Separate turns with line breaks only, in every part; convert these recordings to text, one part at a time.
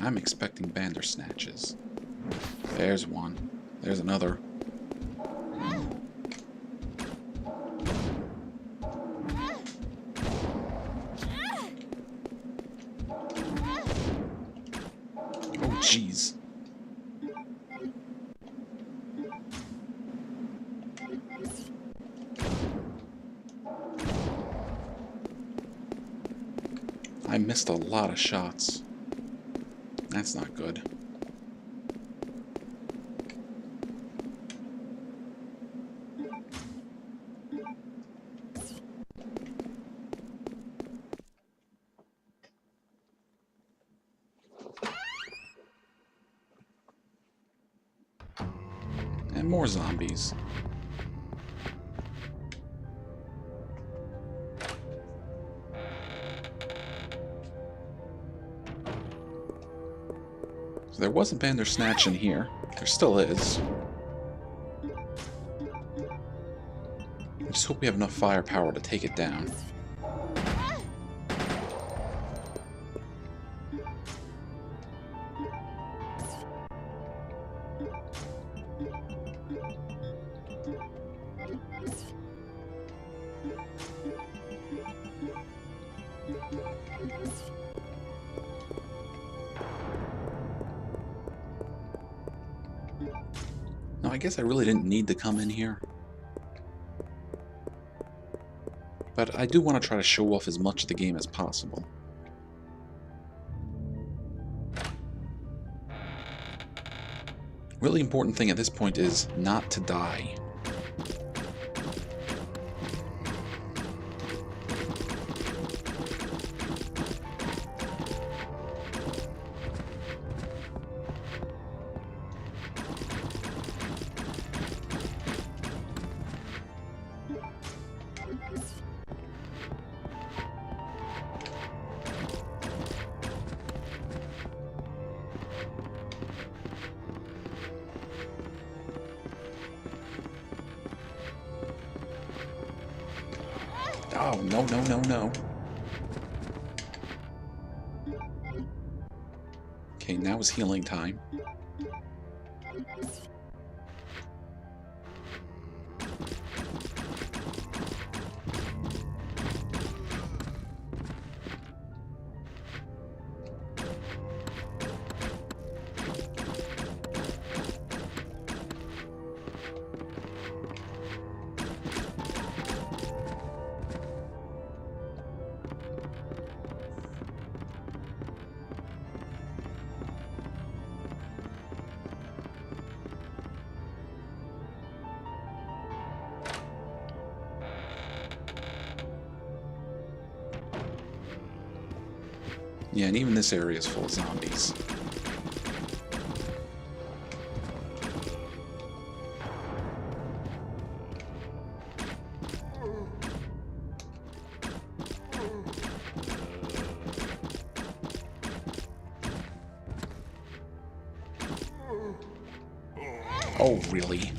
I'm expecting bandersnatches. There's one. There's another. Oh, jeez. I missed a lot of shots. That's not good. And more zombies. So there was a bandersnatch in here. There still is. I just hope we have enough firepower to take it down. No, I guess I really didn't need to come in here. But I do want to try to show off as much of the game as possible. Really important thing at this point is not to die. Oh, no, no, no, no. Okay, now is healing time. Yeah, and even this area is full of zombies. Oh, really?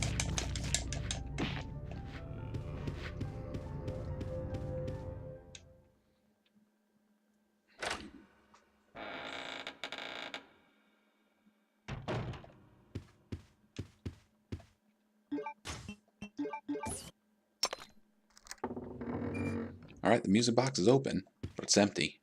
Alright, the music box is open, but it's empty.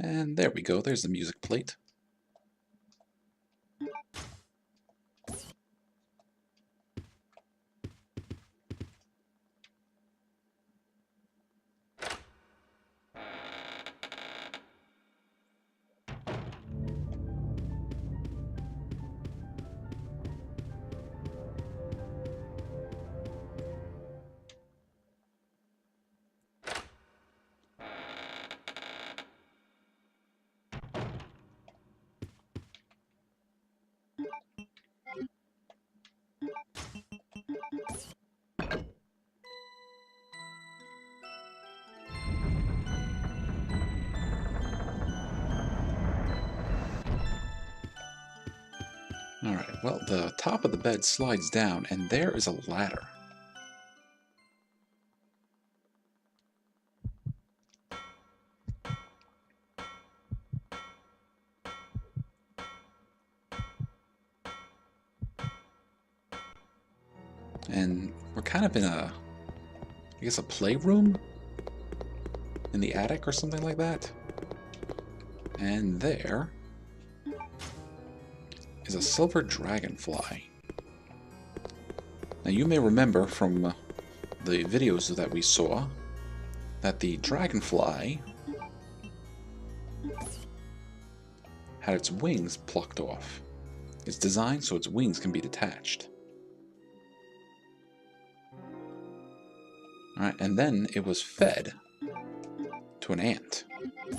And there we go, there's the music plate. Alright, well, the top of the bed slides down, and there is a ladder. And we're kind of in a, I guess, a playroom? In the attic or something like that? And there is a silver dragonfly. Now you may remember from the videos that we saw that the dragonfly had its wings plucked off. It's designed so its wings can be detached. Alright, and then it was fed to an ant. A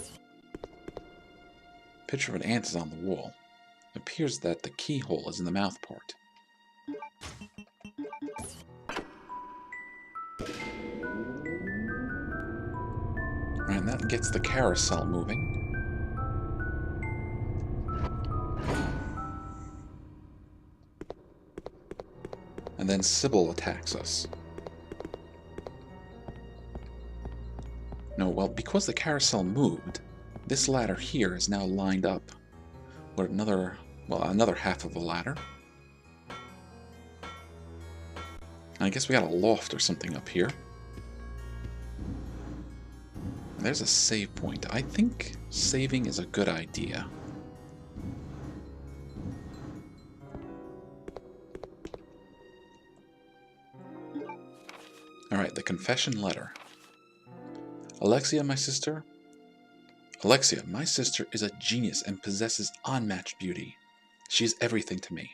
picture of an ant is on the wall. It appears that the keyhole is in the mouth part. Alright, and that gets the carousel moving. And then Sybil attacks us. No, well, because the carousel moved, this ladder here is now lined up with another half of a ladder. I guess we got a loft or something up here. There's a save point. I think saving is a good idea. Alright, the confession letter. Alexia, my sister is a genius and possesses unmatched beauty. She is everything to me.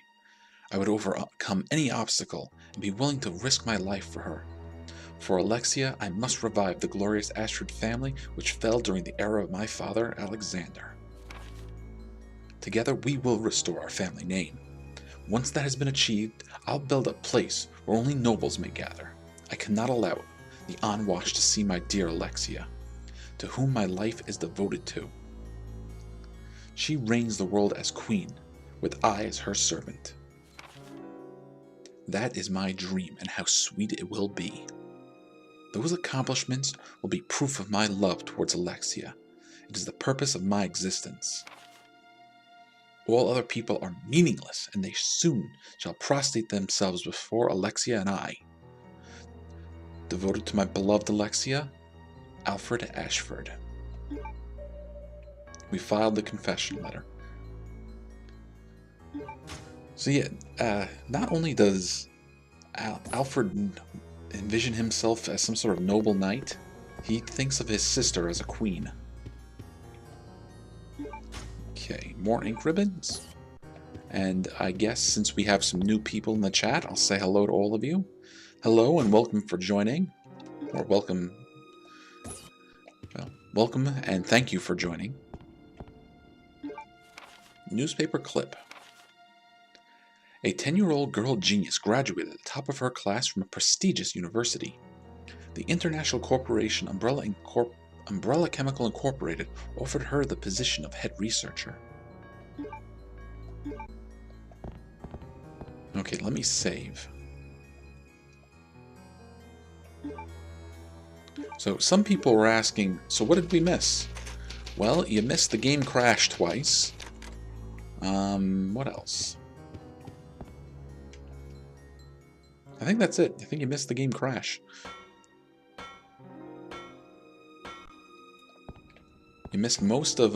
I would overcome any obstacle and be willing to risk my life for her. For Alexia, I must revive the glorious Ashford family which fell during the era of my father, Alexander. Together we will restore our family name. Once that has been achieved, I'll build a place where only nobles may gather. I cannot allow the unwashed to see my dear Alexia, to whom my life is devoted to. She reigns the world as queen, with I as her servant. That is my dream, and how sweet it will be. Those accomplishments will be proof of my love towards Alexia. It is the purpose of my existence. All other people are meaningless, and they soon shall prostrate themselves before Alexia and I. Devoted to my beloved Alexia, Alfred Ashford. We filed the confession letter. So yeah, not only does Alfred envision himself as some sort of noble knight, he thinks of his sister as a queen. Okay, more ink ribbons. And I guess since we have some new people in the chat, I'll say hello to all of you. Hello and welcome for joining. Or welcome. Well, welcome and thank you for joining. Newspaper clip. A 10-year-old girl genius graduated at the top of her class from a prestigious university. The international corporation Umbrella Chemical Incorporated offered her the position of head researcher. Okay, let me save. So some people were asking, so what did we miss? Well, you missed the game crash twice. What else? I think that's it. I think you missed the game crash. You missed most of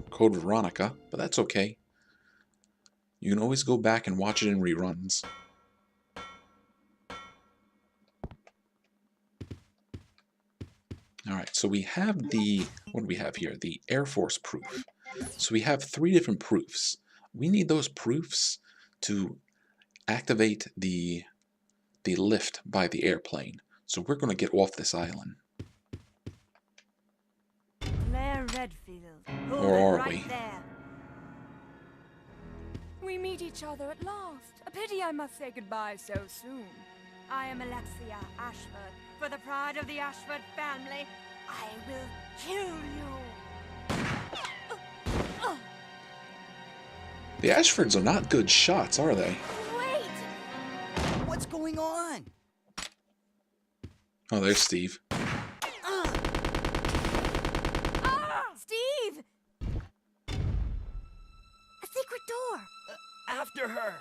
Code Veronica, but that's okay. You can always go back and watch it in reruns. Alright, so we have what do we have here? The Air Force proof. So we have 3 different proofs. We need those proofs to activate the lift by the airplane. So we're going to get off this island. Or are we?
We meet each other at last. A pity I must say goodbye so soon. I am Alexia Ashford. For the pride of the Ashford family, I will kill you.
The Ashfords are not good shots, are they?
Wait!
What's going on?
Oh, there's Steve.
Steve! A secret door!
After her!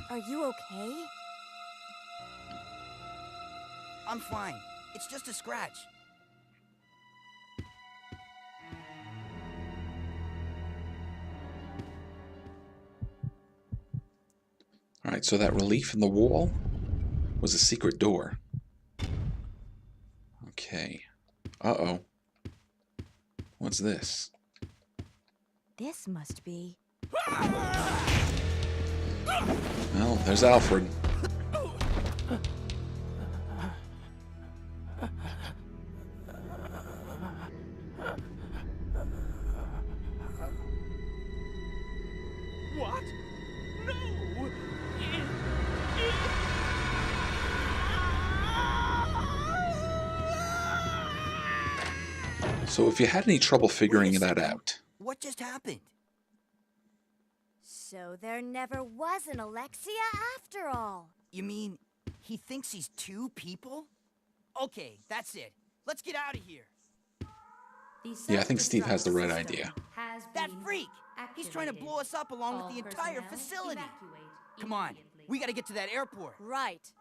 Are you okay?
I'm fine. It's just a scratch.
Alright, so that relief in the wall was a secret door. Okay. Uh-oh. What's this?
This must be...
Well, there's Alfred.
What? No!
So if you had any trouble figuring that out...
What just happened?
So there never was an Alexia after all.
You mean he thinks he's 2 people? Okay, that's it. Let's get out of here.
Yeah, I think Steve has the right idea.
That freak! He's trying to blow us up along with the entire facility. Come on, we gotta get to that airport.
Right.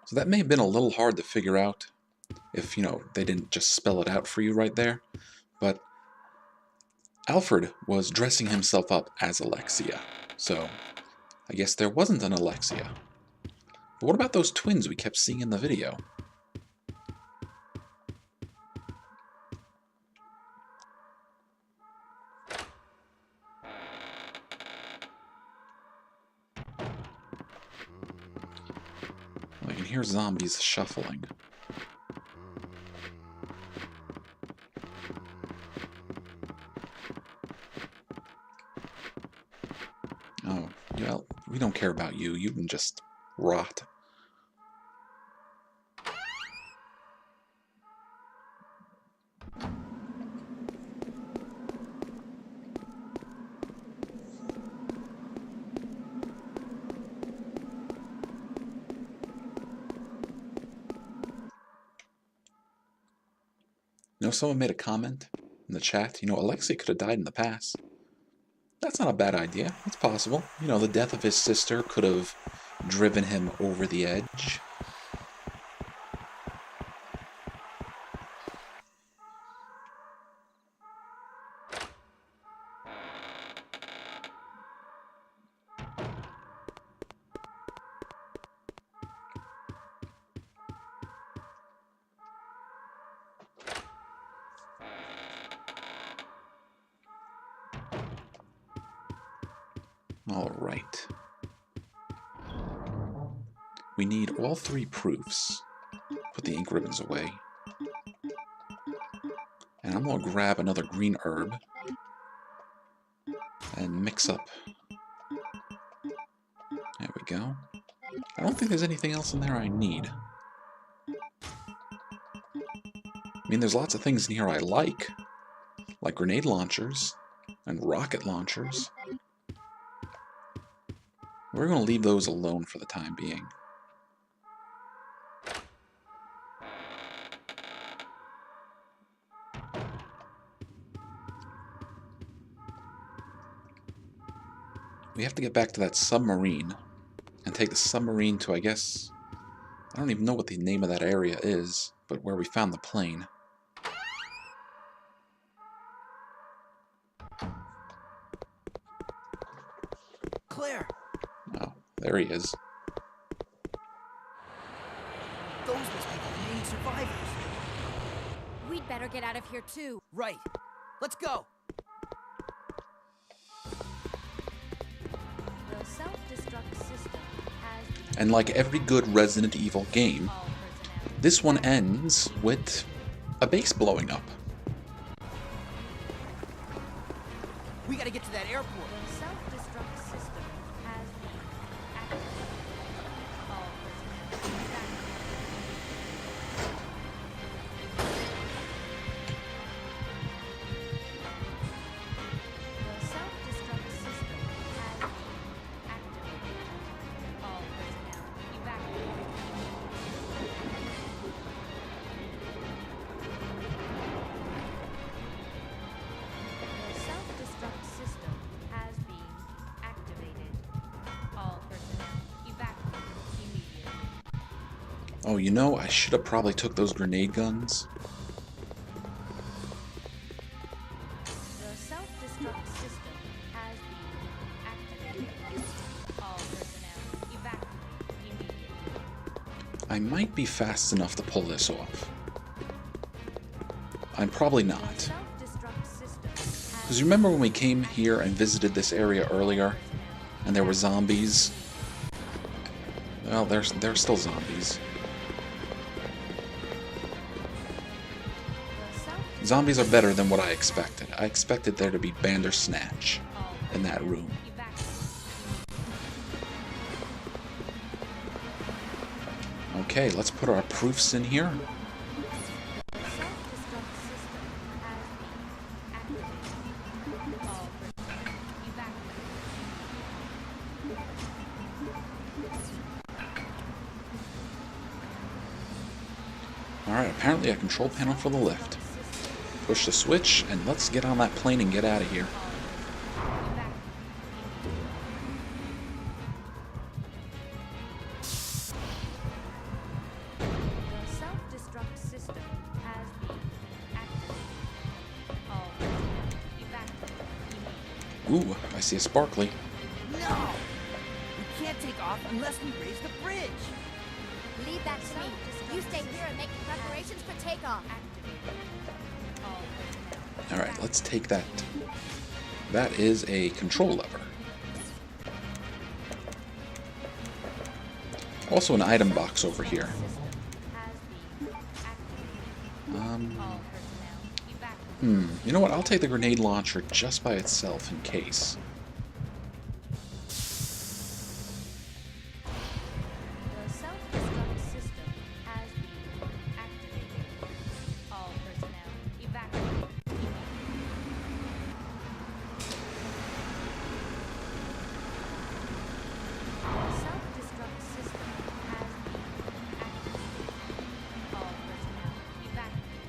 So that may have been a little hard to figure out if, they didn't just spell it out for you right there. But Alfred was dressing himself up as Alexia. So I guess there wasn't an Alexia. But what about those twins we kept seeing in the video? I can hear zombies shuffling. Oh, well, we don't care about you. You can just rot. Someone made a comment in the chat, Alexia could have died in the past. That's not a bad idea. It's possible. The death of his sister could have driven him over the edge. All right. We need all 3 proofs. Put the ink ribbons away. And I'm going to grab another green herb and mix up. There we go. I don't think there's anything else in there I need. I mean, there's lots of things in here I like grenade launchers and rocket launchers. We're going to leave those alone for the time being. We have to get back to that submarine and take the submarine to, I guess... I don't even know what the name of that area is, but where we found the plane.
Claire!
Oh, there he is.
Those must be the remaining survivors.
We'd better get out of here too.
Right. Let's go.
The self-destruct system has
And like every good Resident Evil game,
all personnel.
this one ends with a base blowing up.
We gotta get to that airport.
The self-destruct system has been activated. All personnel evacuated. The self-destruct system has been activated. All personnel evacuated. The self-destruct system has been activated. All personnel evacuated immediately.
Oh, you know, I should have probably took those grenade guns.
The self-destruct system has been activated. All personnel evacuate immediately.
I might be fast enough to pull this off. I'm probably
The
not.
self-destruct system has
Because remember when we came here and visited this area earlier, and there were zombies? Well, there's still zombies.
the self
Zombies are better than what I expected. I expected there to be Bandersnatch in that room. Okay, let's put our proofs in here.
The self-destruct system has been activated. All personnel evacuate.
Alright, apparently a control panel for the lift. Push the switch, and let's get on that plane and get out of here.
The self-destruct system has been activated. All personnel evacuate immediately.
Ooh, I see a sparkly.
No! We can't take off unless we raise the bridge.
Leave that to me. You stay here and make preparations for takeoff.
All personnel.
Alright, let's take that. That is a control lever. Also an item box over here.
System has been activated. All personnel evacuate.
You know what? I'll take the grenade launcher just by itself in case.
The self-destruct system has been activated. All personnel evacuate. The self-destruct system has been activated. All personnel evacuate.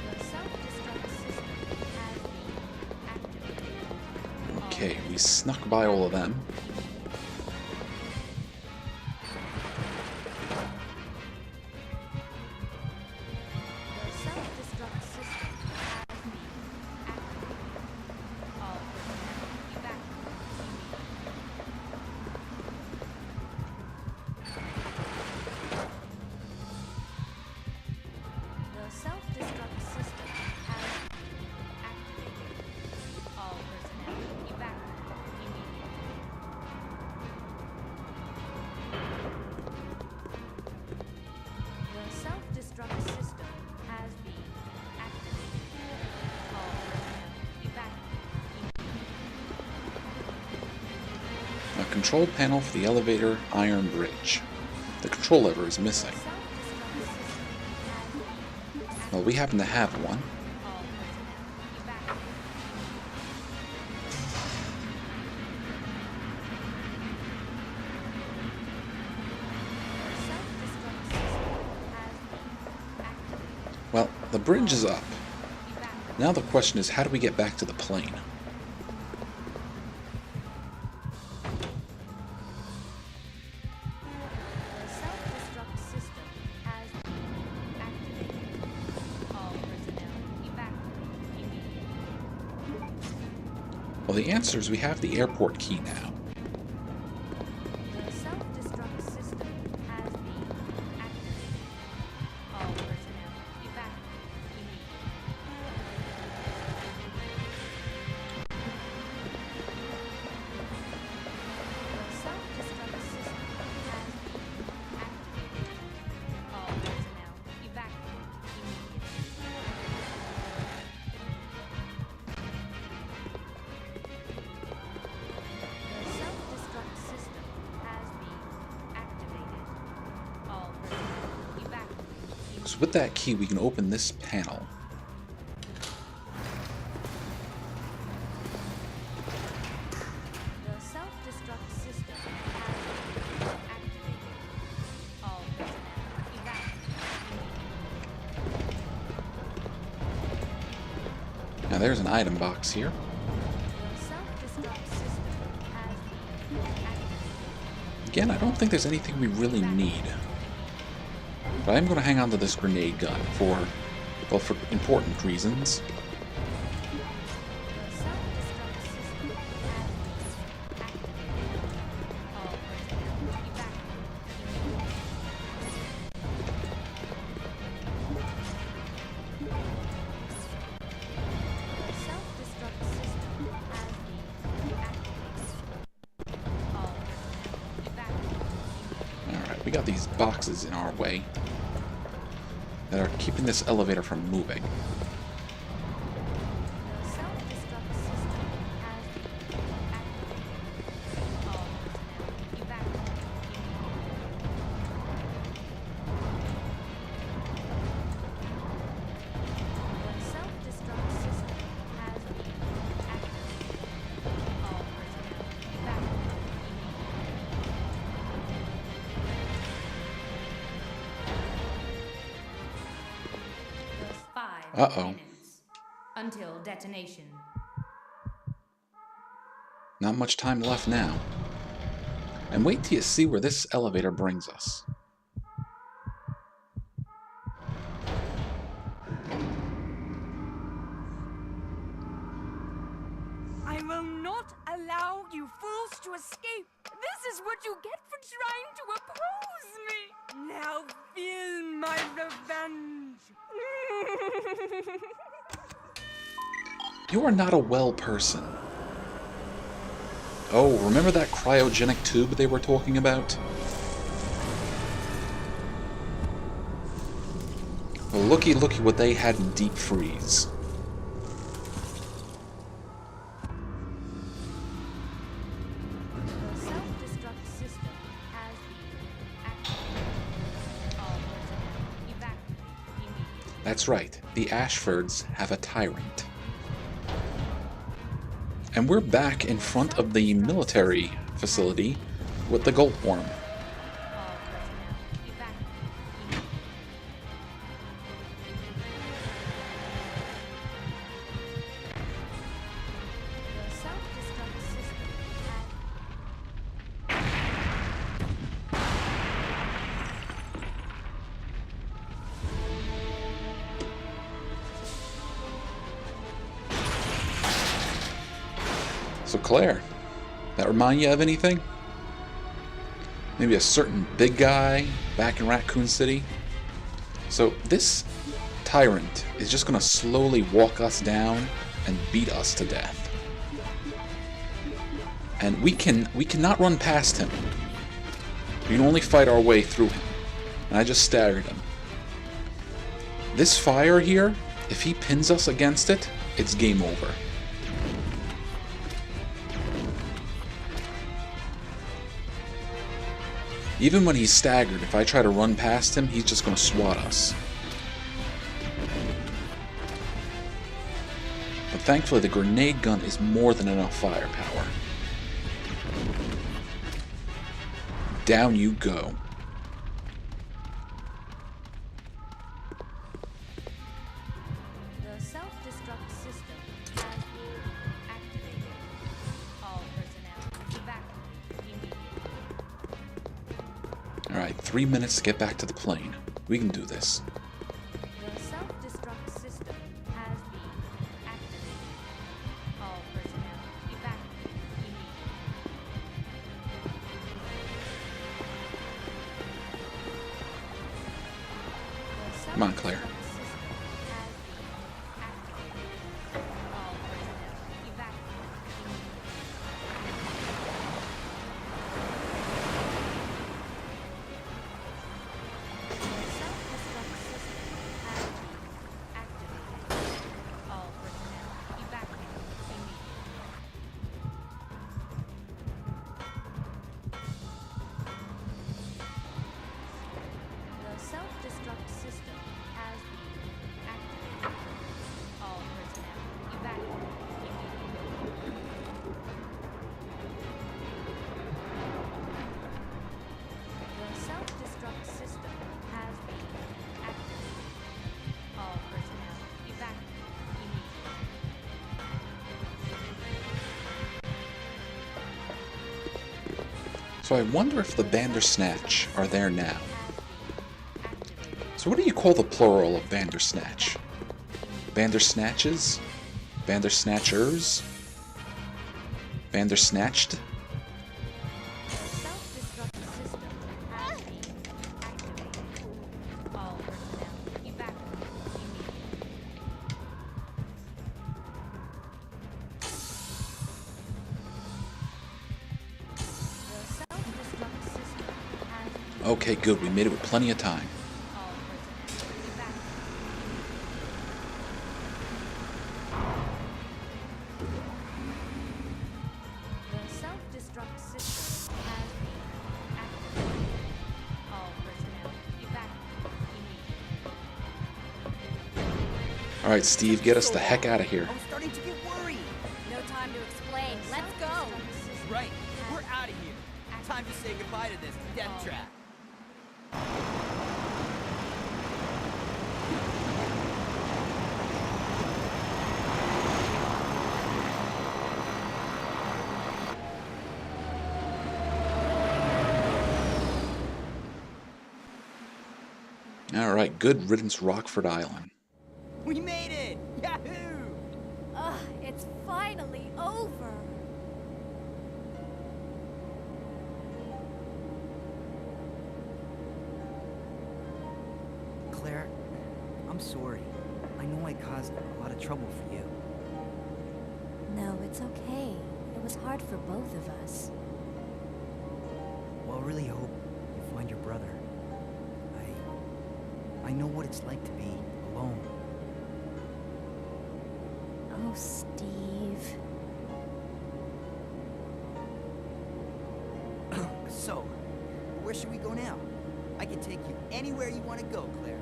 The self-destruct system has been activated.
Okay, we snuck by all of them.
The self-destruct system has been activated. All personnel evacuate immediately. The self-destruct system has been activated. All personnel evacuate immediately. The self-destruct system has been activated. All personnel evacuate immediately.
A control panel for the elevator iron bridge. The control lever is missing.
The self-destruct system has been activated.
Well, we happen to have one.
All personnel evacuate. The self-destruct system has been activated.
Well, the bridge is up.
Evacuate.
Now the question is, how do we get back to the plane?
The self-destruct system has been activated. All personnel evacuate immediately.
Well, the answer is we have the airport key now.
The self-destruct system has been activated. All personnel evacuate immediately. The self-destruct system has been activated. All personnel evacuate immediately. The self-destruct system has been activated. All personnel evacuate.
So with that key, we can open this panel.
The self-destruct system has been activated. All personnel evacuate.
Now there's an item box here.
The self-destruct system has been activated.
Again, I don't think there's anything we really need. But I'm going to hang on to this grenade gun for, well, for important reasons.
The self-destruct system has been activated. All personnel evacuate. The self-destruct system has been activated. All personnel evacuate.
Alright, we got these boxes in our way that are keeping this elevator from moving.
The self-destruct system has been activated. All personnel evacuate. The self-destruct system has been activated. All personnel evacuate. Thus 5
Uh-oh.
minutes until detonation.
Not much time left now. And wait till you see where this elevator brings us.
I will not allow you fools to escape. This is what you get for trying to oppose me. Now feel my revenge.
You are not a well person. Oh, remember that cryogenic tube they were talking about? Well, looky what they had in deep freeze.
The self-destruct system has been activated. All personnel evacuate immediately.
That's right, the Ashfords have a tyrant. And we're back in front of the military facility with the Gold Worm.
All personnel evacuate immediately. The self-destruct system has
So Claire, that remind you of anything? Maybe a certain big guy back in Raccoon City? So this tyrant is just going to slowly walk us down and beat us to death. And we cannot run past him. We can only fight our way through him. And I just staggered him. This fire here, if he pins us against it, it's game over. Even when he's staggered, if I try to run past him, he's just going to swat us. But thankfully, the grenade gun is more than enough firepower. Down you go.
the self self-destruct system has been activated. All personnel evacuate immediately.
Alright, 3 minutes to get back to the plane. We can do this.
The self-destruct system has been activated. All personnel evacuate immediately. The
Come on, Claire.
self-destruct system has been activated. All personnel evacuate immediately. The self-destruct system has been activated. All personnel evacuate immediately. The self-destruct system has been activated. All personnel evacuate immediately. The self-destruct system has been activated. All personnel evacuate immediately.
So I wonder if the Bandersnatch are there now.
Has been activated.
So what do you call the plural of Bandersnatch? Bandersnatches? Bandersnatchers? Bandersnatched?
The self-destruct system has been activated. All personnel evacuate immediately. The self-destruct system has been
Okay, good. We made it with plenty of time.
all personnel evacuate. The self-destruct system has been activated. All personnel evacuate immediately.
Alright, Steve, get us the heck out of here.
I'm starting to get worried.
No time to explain. Let's go.
Right, we're out of here. Time to say goodbye to this death trap.
Alright, good riddance, Rockfort Island.
We made it! Yahoo!
Ugh, it's finally over.
Claire, I'm sorry. I know I caused a lot of trouble for you.
No, it's okay. It was hard for both of us.
Well, I really hope you find your brother. I know what it's like to be alone.
Oh, Steve.
So, where should we go now? I can take you anywhere you want to go, Claire.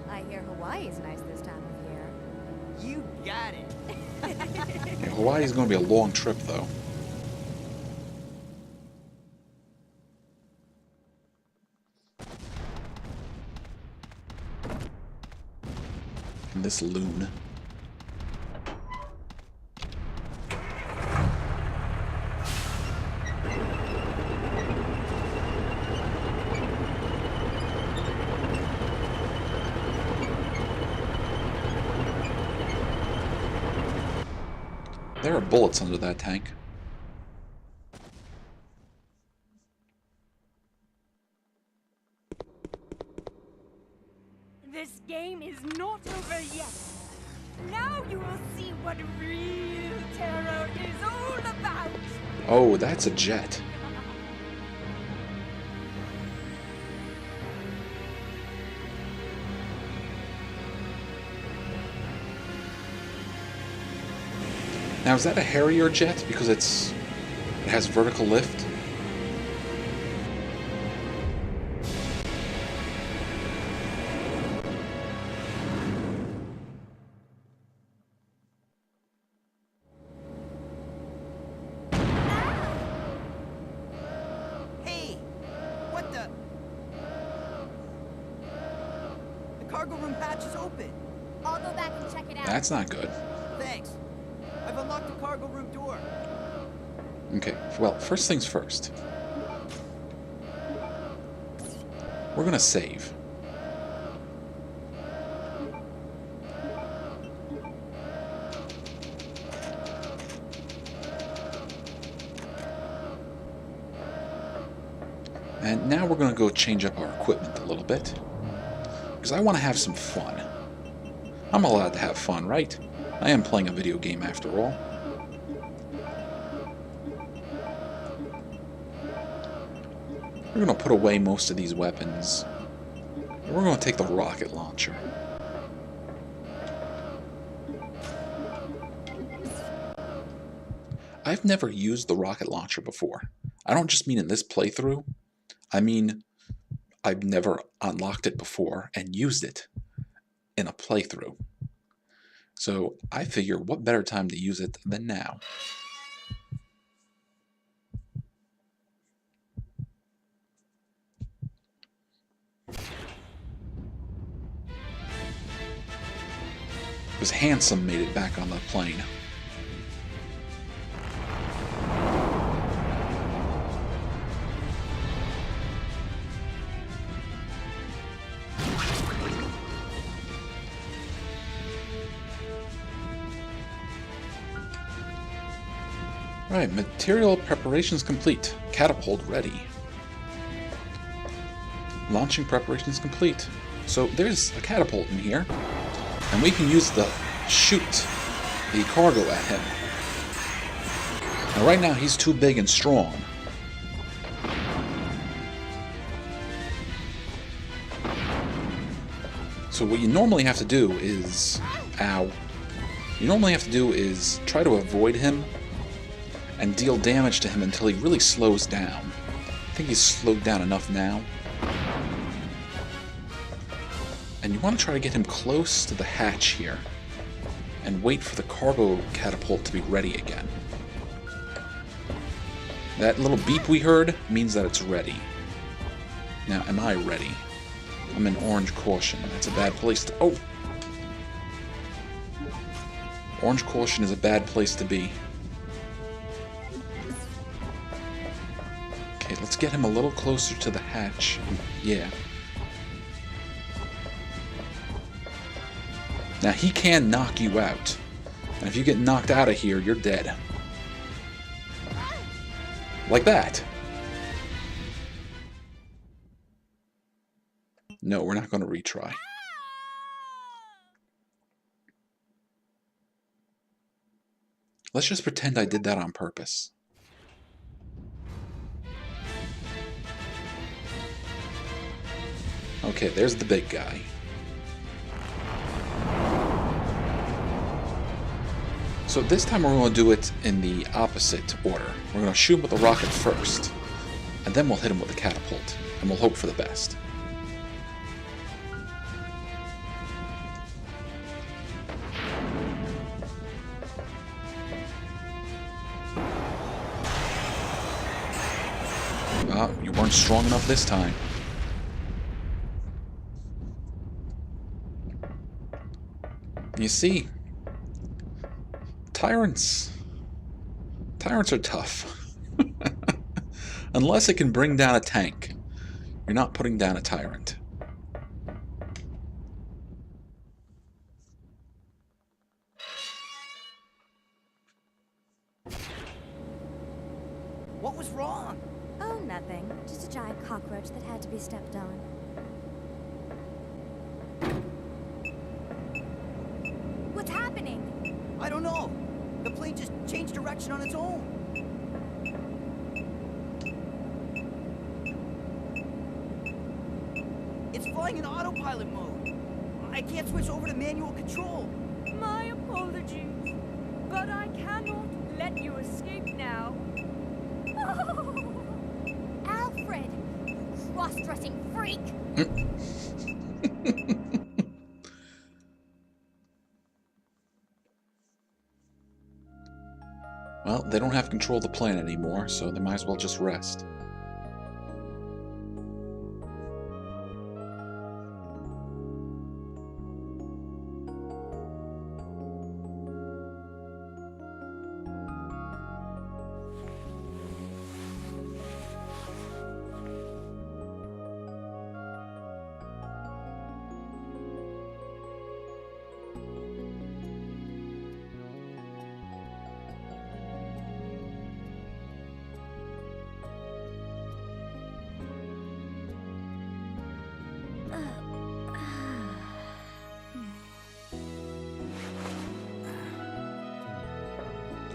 I hear Hawaii's nice this time of year.
You got it.
Yeah, Hawaii's going to be a long trip, though. And this loon. There are bullets under that tank.
This game is not over yet. Now you will see what real terror is all about.
Oh, that's a jet. Now, is that a Harrier jet? Because it has vertical lift?
cargo room hatch is open.
I'll go back and check it out.
That's not good.
Thanks. I've unlocked the cargo room door.
Okay, well, first things first. We're gonna save. And now we're gonna go change up our equipment a little bit. Because I want to have some fun. I'm allowed to have fun, right? I am playing a video game after all. We're going to put away most of these weapons. We're going to take the rocket launcher. I've never used the rocket launcher before. I don't just mean in this playthrough. I mean, I've never unlocked it before and used it in a playthrough. So I figure what better time to use it than now. Because Handsome made it back on the plane. Alright, material preparations complete. Catapult ready. Launching preparations complete. So there's a catapult in here. And we can use the shoot the cargo at him. Now right now he's too big and strong. So what you normally have to do is... Ow. You normally have to do is try to avoid him and deal damage to him until he really slows down. I think he's slowed down enough now. And you want to try to get him close to the hatch here and wait for the cargo catapult to be ready again. That little beep we heard means that it's ready. Now, am I ready? I'm in orange caution. That's a bad place to... Oh! Orange caution is a bad place to be. Okay, let's get him a little closer to the hatch. Yeah. Now, he can knock you out. And if you get knocked out of here, you're dead. Like that. No, we're not going to retry. Let's just pretend I did that on purpose. Okay, there's the big guy. So this time we're going to do it in the opposite order. We're going to shoot him with the rocket first, and then we'll hit him with the catapult, and we'll hope for the best. You weren't strong enough this time. You see, Tyrants are tough. Unless it can bring down a tank, you're not putting down a tyrant.
What was wrong?
Oh, nothing. Just a giant cockroach that had to be stepped on. What's happening?
I don't know. The plane just changed direction on its own. It's flying in autopilot mode. I can't switch over to manual control.
My apologies, but I cannot let you escape now.
Alfred! Cross-dressing freak!
Well, they don't have control of the plane anymore, so they might as well just rest.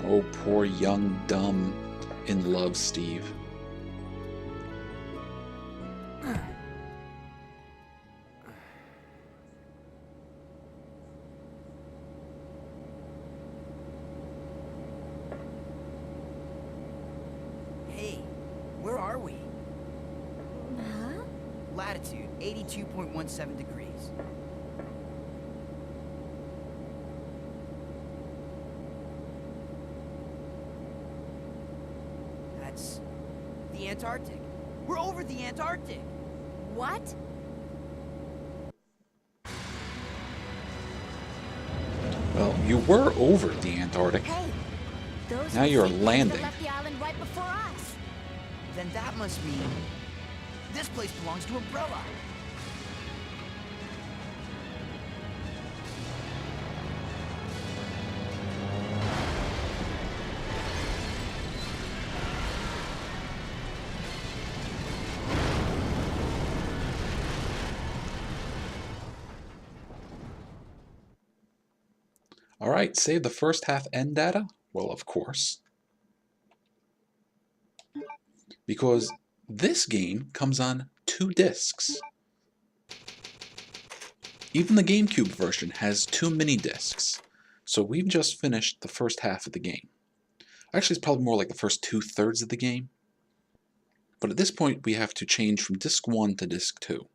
Oh, poor young, dumb, in love Steve.
Hey, where are we?
Huh?
Latitude, 82.17 degrees. That's the Antarctic. We're over the Antarctic.
What?
Well, you were over the Antarctic.
Hey, those
Now
are
you're
seaplanes that
landing.
left the island right before us.
Then that must mean this place belongs to Umbrella.
Alright, save the first half end data? Well, of course. Because this game comes on 2 discs. Even the GameCube version has 2 mini discs. So we've just finished the first half of the game. Actually, it's probably more like the first 2/3 of the game. But at this point, we have to change from disc 1 to disc 2.